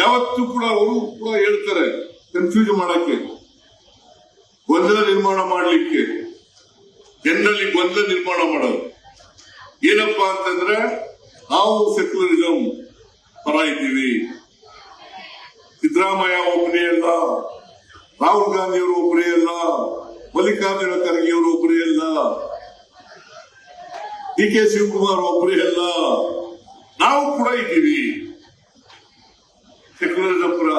ಯಾವತ್ತೂ ಕೂಡ ಅವರು ಕೂಡ ಹೇಳ್ತಾರೆ ಕನ್ಫ್ಯೂಸ್ ಮಾಡಕ್ಕೆ, ಗೊಂದಲ ನಿರ್ಮಾಣ ಮಾಡಲಿಕ್ಕೆ, ಜನರಲ್ಲಿ ಗೊಂದಲ ನಿರ್ಮಾಣ ಮಾಡೋದು. ಏನಪ್ಪಾ ಅಂತಂದ್ರೆ ನಾವು ಸೆಕ್ಯುಲರಿಸಂ ಪರ ಇದ್ದೀವಿ, ಸಿದ್ದರಾಮಯ್ಯ ಒಬ್ಬರೇ ಅಲ್ಲ, ರಾಹುಲ್ ಗಾಂಧಿ ಅವರು ಒಬ್ಬರೇ ಅಲ್ಲ, ಮಲ್ಲಿಕಾರ್ಜುನ ಖರ್ಗೆ ಅವರು ಒಬ್ಬರೇ ಅಲ್ಲ, ಡಿ ಕೆ ಶಿವಕುಮಾರ್ ಒಬ್ಬರೇ ಅಲ್ಲ, ನಾವು ಕೂಡ ಇದ್ದೀವಿ ಸೆಕ್ಯುಲರಿಸಂ ಪರ.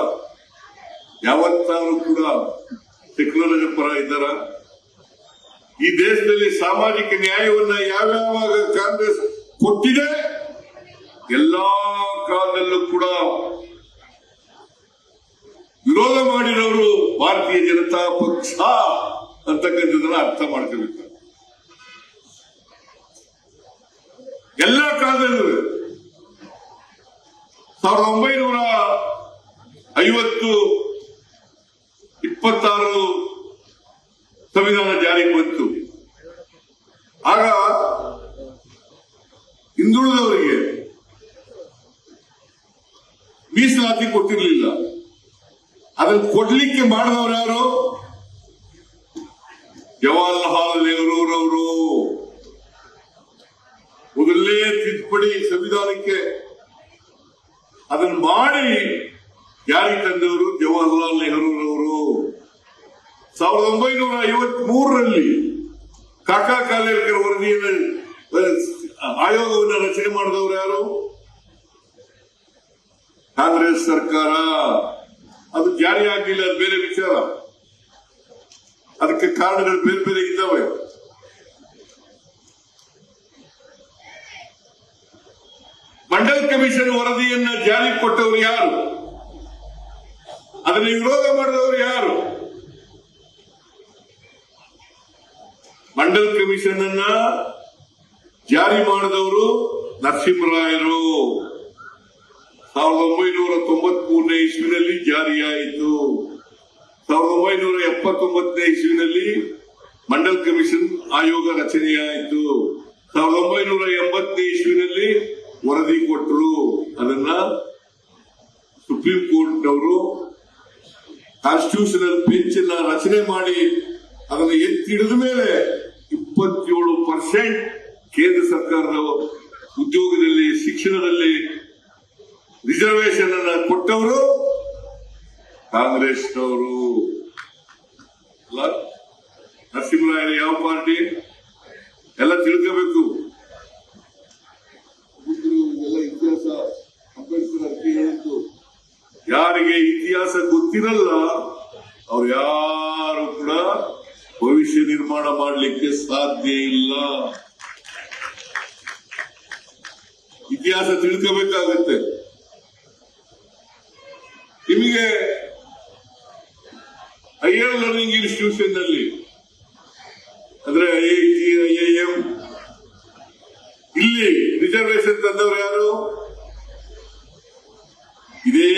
ಯಾವತ್ತಾರು ಕೂಡ ಸೆಕ್ಯುಲರಿಸಂ ಪರ ಇದ್ದಾರ? ಈ ದೇಶದಲ್ಲಿ ಸಾಮಾಜಿಕ ನ್ಯಾಯವನ್ನ ಯಾವ್ಯಾವಾಗ ಕಾಂಗ್ರೆಸ್ ಕೊಟ್ಟಿದೆ, ಎಲ್ಲಾ ಕಾಲದಲ್ಲೂ ಕೂಡ ವಿರೋಧ ಮಾಡಿರೋರು ಭಾರತೀಯ ಜನತಾ ಪಕ್ಷ ಅಂತಕ್ಕಂಥದನ್ನ ಅರ್ಥ ಮಾಡ್ಕೋಬೇಕು. ಎಲ್ಲ ಕಾಲದಲ್ಲೂ 1926 ಸಂವಿಧಾನ ಜಾರಿಗೆ ಬಂತು. ಆಗ ಹಿಂದುಳಿದವರಿಗೆ ಮೀಸಲಾತಿ ಕೊಟ್ಟಿರಲಿಲ್ಲ. ಅದನ್ನು ಕೊಡ್ಲಿಕ್ಕೆ ಮಾಡಿದವರು ಯಾರು? ಜವಾಹರ್ಲಾಲ್ ನೆಹರೂರವರು. ಮೊದಲನೇ ತಿದ್ದುಪಡಿ ಸಂವಿಧಾನಕ್ಕೆ ಅದನ್ನು ಮಾಡಿ ಜಾರಿಗೆ ತಂದವರು ಜವಾಹರ್ಲಾಲ್ ನೆಹರೂರವರು. 1953 ಕಾಕಾ ಕಾಲೇಕರ್ ವರದಿಯನ್ನು ಆಯೋಗವನ್ನು ರಚನೆ ಮಾಡಿದವರು ಯಾರು? ಕಾಂಗ್ರೆಸ್ ಸರ್ಕಾರ. ಅದು ಜಾರಿ ಆಗಲಿಲ್ಲ, ಅದು ಬೇರೆ ವಿಚಾರ. ಅದಕ್ಕೆ ಕಾರಣಗಳು ಬೇರೆ ಬೇರೆ ಇದ್ದಾವೆ. ಮಂಡಲ್ ಕಮಿಷನ್ ವರದಿಯನ್ನ ಜಾರಿಗೆ ಕೊಟ್ಟವರು ಯಾರು? ಅದನ್ನು ವಿರೋಧ ಮಾಡಿದವರು ಯಾರು? ಮಂಡಲ್ ಕಮಿಷನ್ ಅನ್ನ ಜಾರಿ ಮಾಡಿದವರು ನರಸಿಂಹರಾಯರು. 1993 ಇಸ್ವಿನಲ್ಲಿ ಜಾರಿಯಾಯಿತು. 1979 ಇಸ್ವಿನಲ್ಲಿ ಮಂಡಲ್ ಕಮಿಷನ್ ಆಯೋಗ ರಚನೆಯಾಯಿತು. 1980 ಇಸ್ವಿನಲ್ಲಿ ವರದಿ ಕೊಟ್ಟರು. ಅದನ್ನ ಸುಪ್ರೀಂ ಕೋರ್ಟ್ನವರು ಕಾನ್ಸ್ಟಿಟ್ಯೂಷನಲ್ ಬೆಂಚ್ ಅನ್ನ ರಚನೆ ಮಾಡಿ ಅದನ್ನು ಎತ್ತಿಡಿದ ಮೇಲೆ 27% ಕೇಂದ್ರ ಸರ್ಕಾರದ ಉದ್ಯೋಗದಲ್ಲಿ, ಶಿಕ್ಷಣದಲ್ಲಿ ರಿಸರ್ವೇಶನ್ ಅನ್ನ ಕೊಟ್ಟವರು ಕಾಂಗ್ರೆಸ್ನವರು. ನರಸಿಂಹರಾಯರು ಯಾವ ಪಾರ್ಟಿ ಎಲ್ಲ ತಿಳ್ಕೋಬೇಕು. ಎಲ್ಲ ಇತಿಹಾಸ ಅಂಬೇಡ್ಕರ್ ಅರ್ಜಿ ಹೇಳಿದ್ದು. ಯಾರಿಗೆ ಇತಿಹಾಸ ಗೊತ್ತಿರಲ್ಲ ಅವ್ರು ಯಾರು ಕೂಡ ಭವಿಷ್ಯ ನಿರ್ಮಾಣ ಮಾಡಲಿಕ್ಕೆ ಸಾಧ್ಯ ಇಲ್ಲ. ಇತಿಹಾಸ ತಿಳ್ಕೋಬೇಕಾಗತ್ತೆ. ನಿಮಗೆ ಹೈಯರ್ ಲರ್ನಿಂಗ್ ಇನ್ಸ್ಟಿಟ್ಯೂಷನ್ ನಲ್ಲಿ ಅಂದ್ರೆ IIM ಇಲ್ಲಿ ರಿಸರ್ವೇಶನ್ ತಂದವರು ಯಾರು? ಇದೇ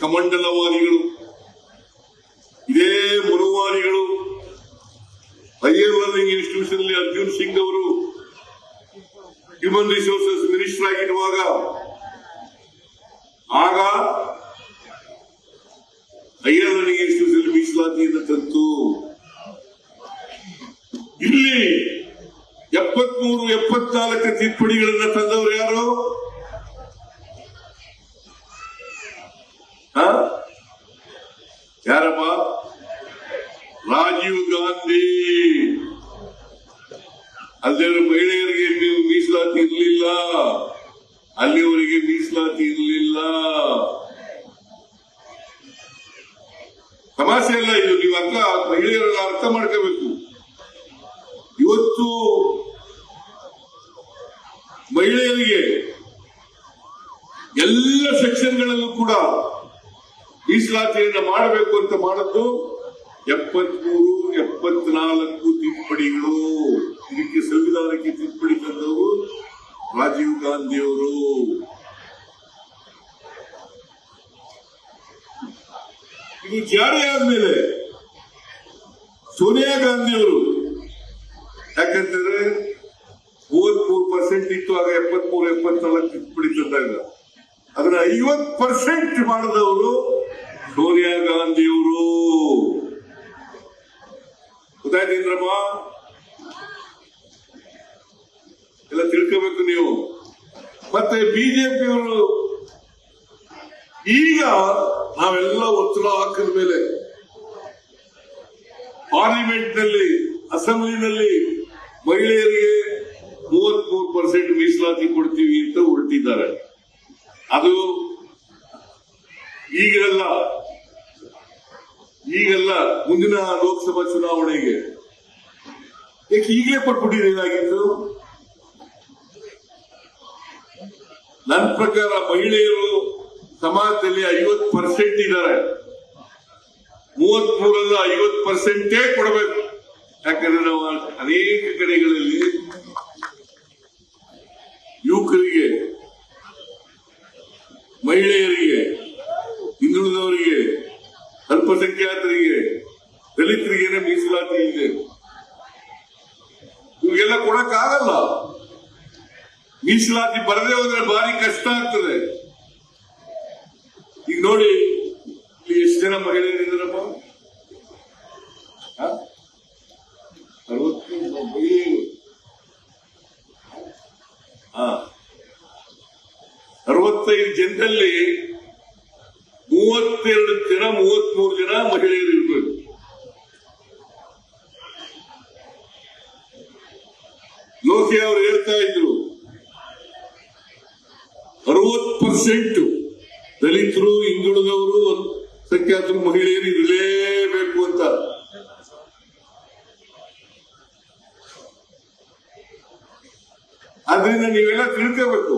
ಕಮಂಡಲವಾದಿಗಳು, ಇದೇ ಮನುವಾದಿಗಳು. ಹೈಯರ್ ಲರ್ನಿಂಗ್ ಇನ್ಸ್ಟಿಟ್ಯೂಷನ್ ಅಲ್ಲಿ ಅರ್ಜುನ್ ಸಿಂಗ್ ಅವರು ಹ್ಯೂಮನ್ ರಿಸೋರ್ಸಸ್ ಮಿನಿಸ್ಟರ್ ಆಗಿರುವಾಗ ಆಗ ಹೈಯರ್ ಲರ್ನಿಂಗ್ ಇನ್ಸ್ಟಿಟ್ಯೂಷನ್ ಮೀಸಲಾತಿಯನ್ನು ತಂತು. ಇಲ್ಲಿ 73-74 ತಿದ್ದುಪಡಿಗಳನ್ನು ತಂದವರು ಯಾರು? ಯಾರಪ್ಪ? ರಾಜೀವ್ ಗಾಂಧಿ. ಅಲ್ಲದೆ ಮಹಿಳೆಯರಿಗೆ ನೀವು ಮೀಸಲಾತಿ ಇರಲಿಲ್ಲ, ಅಲ್ಲಿವರೆಗೆ ಮೀಸಲಾತಿ ಇರಲಿಲ್ಲ. ಸಮಸ್ಯೆ ಇಲ್ಲ ಇದು. ನೀವು ಮಹಿಳೆಯರೆಲ್ಲ ಅರ್ಥ ಮಾಡ್ಕೋಬೇಕು. ಇವತ್ತು ಮಹಿಳೆಯರಿಗೆ ಎಲ್ಲ ಸೆಕ್ಷನ್ಗಳಲ್ಲೂ ಕೂಡ ಮೀಸಲಾತಿಯನ್ನು ಮಾಡಬೇಕು ಅಂತ ಮಾಡಿದ್ದು 73-74 ತಿದ್ದುಪಡಿಗಳು. ಇದಕ್ಕೆ ಸಂವಿಧಾನಕ್ಕೆ ತಿದ್ದುಪಡಿ ತಂದವರು ರಾಜೀವ್ ಗಾಂಧಿ ಅವರು. ಇದು ಜಾರಿಯಾದ್ಮೇಲೆ ಸೋನಿಯಾ ಗಾಂಧಿ ಅವರು, ಯಾಕಂತಂದ್ರೆ 33% ಇತ್ತು ಆಗ, 73-74 ತಿದ್ದುಪಡಿ ತಂದಾಗ ಅದನ್ನ 50% ಮಾಡಿದವರು ಸೋನಿಯಾ ಗಾಂಧಿಯವರು. ಗೊತ್ತಾಯ್ತೇನ್ರಮ್ಮ? ಎಲ್ಲ ತಿಳ್ಕೋಬೇಕು ನೀವು. ಮತ್ತೆ ಬಿಜೆಪಿಯವರು ಈಗ ನಾವೆಲ್ಲ ಒತ್ತಡ ಹಾಕಿದ ಮೇಲೆ ಪಾರ್ಲಿಮೆಂಟ್ ನಲ್ಲಿ, ಅಸೆಂಬ್ಲಿನಲ್ಲಿ ಮಹಿಳೆಯರಿಗೆ 33% ಮೀಸಲಾತಿ ಕೊಡ್ತೀವಿ ಅಂತ ಹೊರಟಿದ್ದಾರೆ. ಅದು ಈಗಲ್ಲ ಮುಂದಿನ ಲೋಕಸಭಾ ಚುನಾವಣೆಗೆ. ಯಾಕೆ ಈಗಲೇ ಕೊಟ್ಬಿಟ್ಟಿದ್ರೆ ಏನಾಗಿತ್ತು? ನನ್ನ ಪ್ರಕಾರ ಮಹಿಳೆಯರು ಸಮಾಜದಲ್ಲಿ 50% ಇದ್ದಾರೆ. 33ರಿಂದ 50% ಕೊಡಬೇಕು. ಯಾಕಂದ್ರೆ ನಾವು ಅನೇಕ ಕಡೆಗಳಲ್ಲಿ ಯುವಕರಿಗೆ, ಮಹಿಳೆಯರಿಗೆ, ಹಿಂದುಳಿದವರಿಗೆ, ಅಲ್ಪಸಂಖ್ಯಾತರಿಗೆ, ದಲಿತರಿಗೇನೆ ಮೀಸಲಾತಿ ಇದೆ. ಇವ್ರಿಗೆಲ್ಲ ಕೊಡಕ್ಕಾಗಲ್ಲ. ಮೀಸಲಾತಿ ಬರದೇ ಹೋದ್ರೆ ಭಾರಿ ಕಷ್ಟ ಆಗ್ತದೆ. ಈಗ ನೋಡಿ, ಇಲ್ಲಿ ಎಷ್ಟು ಜನ ಮಹಿಳೆಯರಿದ್ದಾರಪ್ಪ? 65 ಜನರಲ್ಲಿ 32 ಜನ 33 ಜನ ಮಹಿಳೆಯರು ಇರ್ಬೇಕು. ಲೋಕಿ ಅವರು ಹೇಳ್ತಾ ಇದ್ರು 60% ದಲಿತರು, ಹಿಂದುಳಿದವರು, ಸಂಖ್ಯಾತರು, ಮಹಿಳೆಯರು ಇರಲೇಬೇಕು ಅಂತ. ಆದ್ರಿಂದ ನೀವೆಲ್ಲ ತಿಳ್ಕೋಬೇಕು.